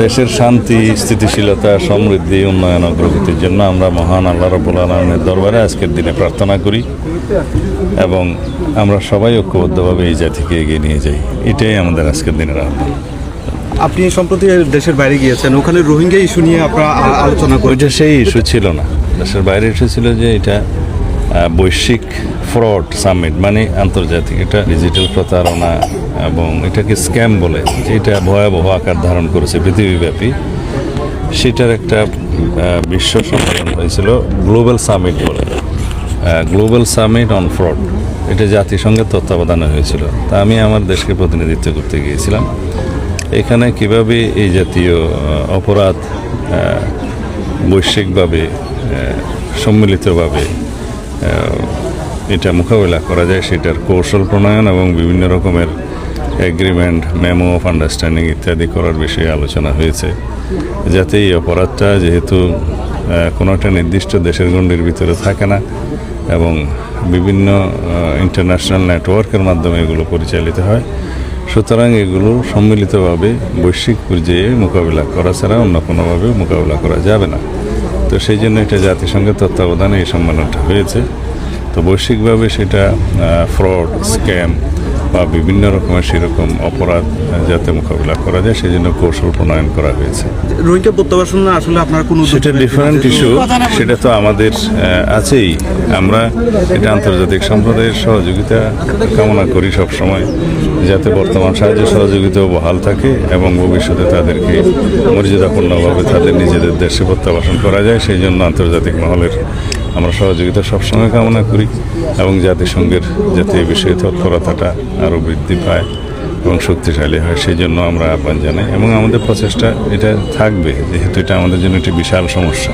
দেশের শান্তি, স্থিতিশীলতা, সমৃদ্ধি, উন্নয়ন, অগ্রগতির জন্য আমরা মহান আল্লাহ রাব্বুল আলামিনের দরবারে আজকের দিনে প্রার্থনা করি এবং আমরা সবাই ঐক্যবদ্ধভাবে এই জাতিকে এগিয়ে নিয়ে যাই। এটাই আমাদের আজকের দিনের আহ্বান। আপনি সম্প্রতি দেশের বাইরে গিয়েছেন, ওখানে রোহিঙ্গা ইস্যু নিয়ে আপনারা আলোচনা করেন। ওইটা সেই ইস্যু ছিল না, দেশের বাইরে ইস্যু ছিল যে এটা বৈশ্বিক ফ্রড সামিট, মানে আন্তর্জাতিক এটা ডিজিটাল প্রতারণা এবং এটাকে স্ক্যাম বলে, এটা ভয়াবহ আকার ধারণ করেছে পৃথিবীব্যাপী। সেটার একটা বিশ্ব সম্মেলন হয়েছিল গ্লোবাল সামিট বলে, গ্লোবাল সামিট অন ফ্রড। এটা জাতিসংঘের তত্ত্বাবধানে হয়েছিল। তা আমি আমার দেশকে প্রতিনিধিত্ব করতে গিয়েছিলাম। এখানে কিভাবে এই জাতীয় অপরাধ বৈশ্বিকভাবে সম্মিলিতভাবে এটা মোকাবিলা করা যায় সেটার কৌশল প্রণয়ন এবং বিভিন্ন রকমের এগ্রিমেন্ট, মেমো অফ আন্ডারস্ট্যান্ডিং ইত্যাদি করার বিষয়ে আলোচনা হয়েছে, যাতে এই অপরাধটা যেহেতু কোনো একটা নির্দিষ্ট দেশের গণ্ডির ভিতরে থাকে না এবং বিভিন্ন ইন্টারন্যাশনাল নেটওয়ার্কের মাধ্যমে এগুলো পরিচালিত হয়, সুতরাং এগুলো সম্মিলিতভাবে বৈশ্বিক পর্যায়ে মোকাবিলা করা ছাড়া অন্য কোনোভাবে মোকাবিলা করা যাবে না। তো সেই জন্য এটা জাতিসংঘের তত্ত্বাবধানে এই সম্মেলনটা হয়েছে। তো বৈশ্বিকভাবে সেটা ফ্রড, স্ক্যাম বা বিভিন্ন রকমের সেরকম অপরাধ যাতে মোকাবিলা করা যায় সেই জন্য কৌশল প্রণয়ন করা হয়েছে। রোহিঙ্গা প্রত্যাবাসন আসলে আপনার কোনো সেটা ডিফারেন্ট ইস্যু, সেটা তো আমাদের আছেই। আমরা এটা আন্তর্জাতিক সম্প্রদায়ের সহযোগিতা কামনা করি সবসময়, যাতে বর্তমান সাহায্য সহযোগিতাও বহাল থাকে এবং ভবিষ্যতে তাদেরকে মর্যাদাপূর্ণভাবে তাদের নিজেদের দেশে প্রত্যাবাসন করা যায়। সেই জন্য আন্তর্জাতিক মহলের আমরা সহযোগিতা সবসময় কামনা করি এবং জাতিসংঘের যাতে এই বিষয়ে তৎপরতাটা আরও বৃদ্ধি পায় এবং শক্তিশালী হয় সেই জন্য আমরা আহ্বান জানাই এবং আমাদের প্রচেষ্টা এটা থাকবে, যেহেতু এটা আমাদের জন্য একটি বিশাল সমস্যা।